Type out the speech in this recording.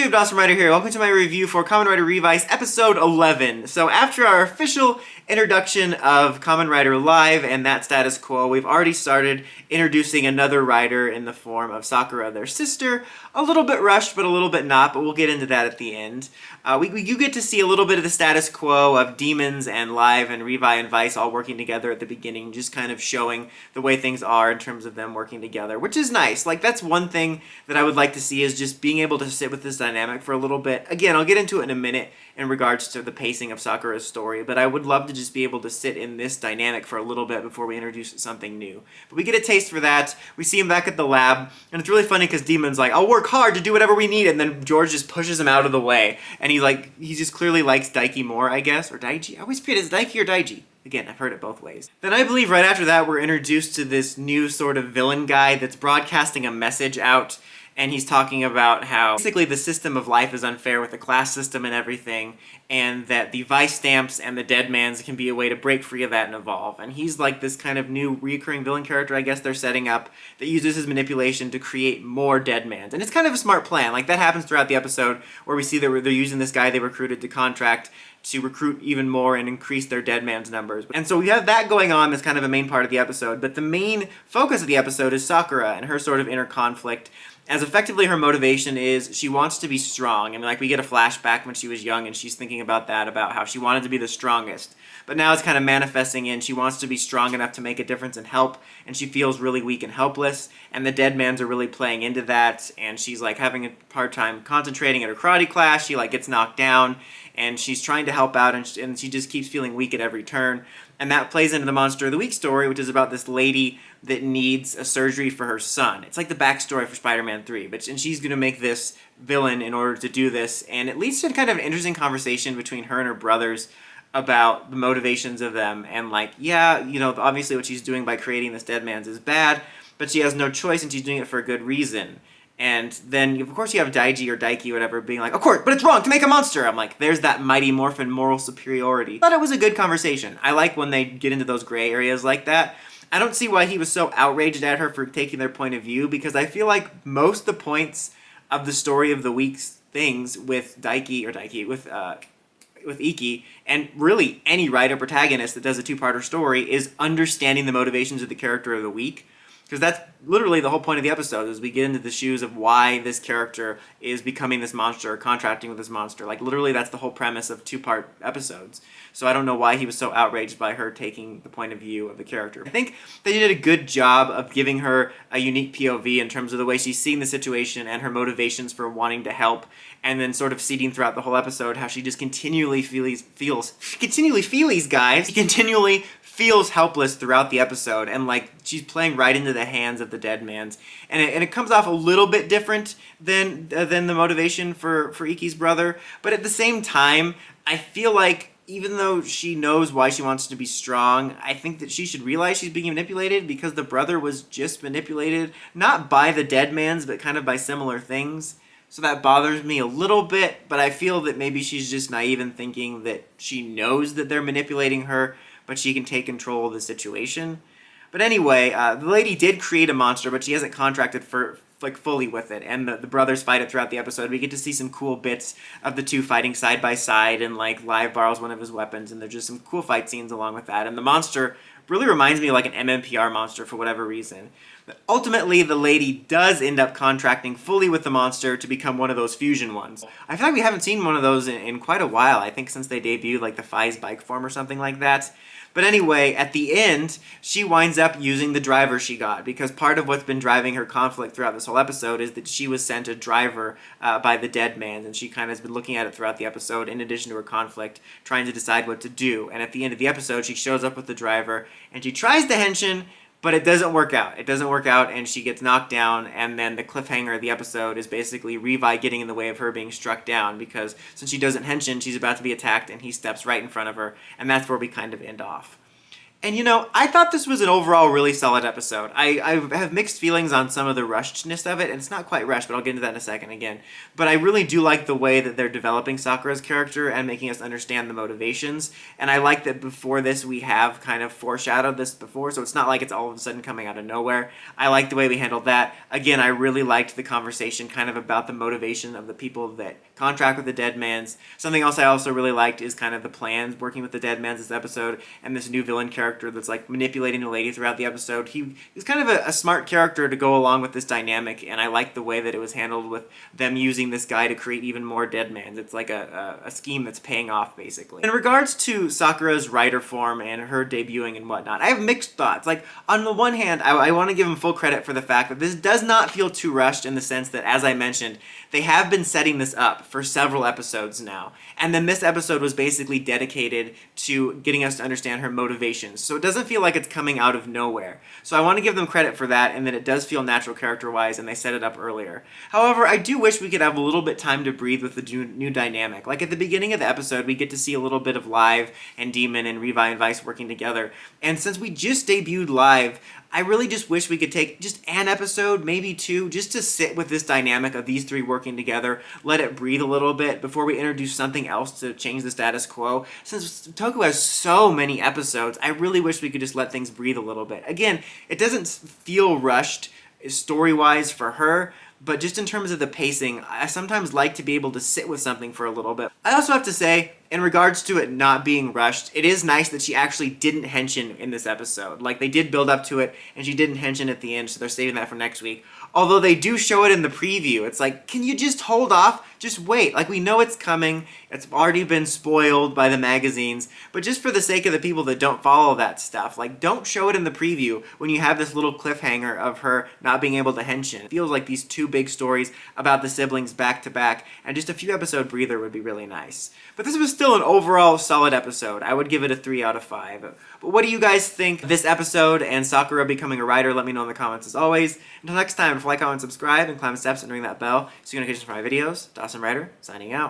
YouTube, Dawson Rider here. Welcome to my review for Kamen Rider Revice episode 11. So after our official introduction of Kamen Rider Live and that status quo, we've already started introducing another rider in the form of Sakura, their sister. A little bit rushed, but a little bit not, but we'll get into that at the end. You get to see a little bit of the status quo of Deadmans and Live and Revi and Vice all working together at the beginning, just kind of showing the way things are in terms of them working together, which is nice. Like, that's one thing that I would like to see, is just being able to sit with this dynamic for a little bit. Again, I'll get into it in a minute in regards to the pacing of Sakura's story, but I would love to just be able to sit in this dynamic for a little bit before we introduce something new. But we get a taste for that. We see him back at the lab, and it's really funny because Deadman's like, I'll work hard to do whatever we need, and then George just pushes him out of the way, and he just clearly likes Daiki more, I guess, or Daiji. I always forget, is it Daiki or Daiji? Again, I've heard it both ways. Then I believe right after that we're introduced to this new sort of villain guy that's broadcasting a message out, and he's talking about how basically the system of life is unfair with the class system and everything, and that the Vice stamps and the Deadmans can be a way to break free of that and evolve. And he's like this kind of new recurring villain character, I guess they're setting up, that uses his manipulation to create more Deadmans. And it's kind of a smart plan. Like, that happens throughout the episode where we see that they're using this guy they recruited to contract to recruit even more and increase their Deadman's numbers. And so we have that going on that's kind of a main part of the episode, but the main focus of the episode is Sakura and her sort of inner conflict, as effectively her motivation is she wants to be strong. I mean, like, we get a flashback when she was young and she's thinking about that, about how she wanted to be the strongest. But now it's kind of manifesting in she wants to be strong enough to make a difference and help, and she feels really weak and helpless, and the Deadmans are really playing into that, and she's like having a hard time concentrating at her karate class. She like gets knocked down, and she's trying to help out, and she just keeps feeling weak at every turn. And that plays into the Monster of the Week story, which is about this lady that needs a surgery for her son. It's like the backstory for Spider-Man 3, and she's going to make this villain in order to do this, and it leads to kind of an interesting conversation between her and her brothers about the motivations of them, and like, yeah, you know, obviously what she's doing by creating this Deadmans is bad, but she has no choice, and she's doing it for a good reason. And then, of course, you have Daiji or Daiki or whatever being like, of course, but it's wrong to make a monster. I'm like, there's that Mighty Morphin moral superiority. I thought it was a good conversation. I like when they get into those gray areas like that. I don't see why he was so outraged at her for taking their point of view, because I feel like most of the points of the story of the week's things with with Iki, and really any writer protagonist that does a two-parter story, is understanding the motivations of the character of the week. Because that's literally the whole point of the episode, is we get into the shoes of why this character is becoming this monster, or contracting with this monster. Like, literally, that's the whole premise of two-part episodes. So I don't know why he was so outraged by her taking the point of view of the character. I think they did a good job of giving her a unique POV in terms of the way she's seeing the situation and her motivations for wanting to help, and then sort of seeding throughout the whole episode how she just continually feels helpless throughout the episode, and like she's playing right into the hands of the Deadmans, and it comes off a little bit different than the motivation for Iki's brother, but at the same time, I feel like even though she knows why she wants to be strong, I think that she should realize she's being manipulated, because the brother was just manipulated, not by the Deadmans, but kind of by similar things. So that bothers me a little bit, but I feel that maybe she's just naive in thinking that she knows that they're manipulating her, but she can take control of the situation. But anyway, the lady did create a monster, but she hasn't contracted for fully with it, and the brothers fight it throughout the episode. We get to see some cool bits of the two fighting side by side, and like Live borrows one of his weapons, and there's just some cool fight scenes along with that. And the monster really reminds me of like an MMPR monster for whatever reason. But ultimately, the lady does end up contracting fully with the monster to become one of those fusion ones. I feel like we haven't seen one of those in quite a while. I think since they debuted like the Fi's bike form or something like that. But anyway, at the end, she winds up using the driver she got, because part of what's been driving her conflict throughout this whole episode is that she was sent a driver by the Deadmans, and she kind of has been looking at it throughout the episode, in addition to her conflict, trying to decide what to do. And at the end of the episode, she shows up with the driver, and she tries to Henshin, but it doesn't work out. It doesn't work out, and she gets knocked down, and then the cliffhanger of the episode is basically Revi getting in the way of her being struck down, because since she doesn't Henshin, she's about to be attacked, and he steps right in front of her, and that's where we kind of end off. And you know, I thought this was an overall really solid episode. I have mixed feelings on some of the rushedness of it, and it's not quite rushed, but I'll get into that in a second again. But I really do like the way that they're developing Sakura's character and making us understand the motivations. And I like that before this we have kind of foreshadowed this before, so it's not like it's all of a sudden coming out of nowhere. I like the way we handled that. Again, I really liked the conversation kind of about the motivation of the people that contract with the Deadmans. Something else I also really liked is kind of the plans working with the Deadmans this episode, and this new villain character that's like manipulating the lady throughout the episode. He's kind of a smart character to go along with this dynamic, and I like the way that it was handled with them using this guy to create even more Deadmans. It's like a scheme that's paying off, basically. In regards to Sakura's rider form and her debuting and whatnot, I have mixed thoughts. Like, on the one hand, I want to give him full credit for the fact that this does not feel too rushed, in the sense that, as I mentioned, they have been setting this up for several episodes now. And then this episode was basically dedicated to getting us to understand her motivations. So it doesn't feel like it's coming out of nowhere. So I want to give them credit for that, and that it does feel natural character-wise, and they set it up earlier. However, I do wish we could have a little bit time to breathe with the new dynamic. Like at the beginning of the episode, we get to see a little bit of Live and Demon and Revi and Vice working together. And since we just debuted Live, I really just wish we could take just an episode, maybe two, just to sit with this dynamic of these three working together, let it breathe a little bit before we introduce something else to change the status quo. Since Toku has so many episodes, I really wish we could just let things breathe a little bit. Again, it doesn't feel rushed story-wise for her, but just in terms of the pacing, I sometimes like to be able to sit with something for a little bit. I also have to say, in regards to it not being rushed, it is nice that she actually didn't Henshin in this episode. Like, they did build up to it, and she didn't Henshin at the end, so they're saving that for next week. Although they do show it in the preview. It's like, can you just hold off? Just wait. Like, we know it's coming. It's already been spoiled by the magazines. But just for the sake of the people that don't follow that stuff, like, don't show it in the preview when you have this little cliffhanger of her not being able to Henshin. It feels like these two big stories about the siblings back to back, and just a few episode breather would be really nice. But this was still an overall solid episode. I would give it a 3 out of 5. But what do you guys think of this episode and Sakura becoming a writer? Let me know in the comments as always. Until next time, like, comment, subscribe, and climb the steps and ring that bell so you get notifications for my videos. Dawson Rider, signing out.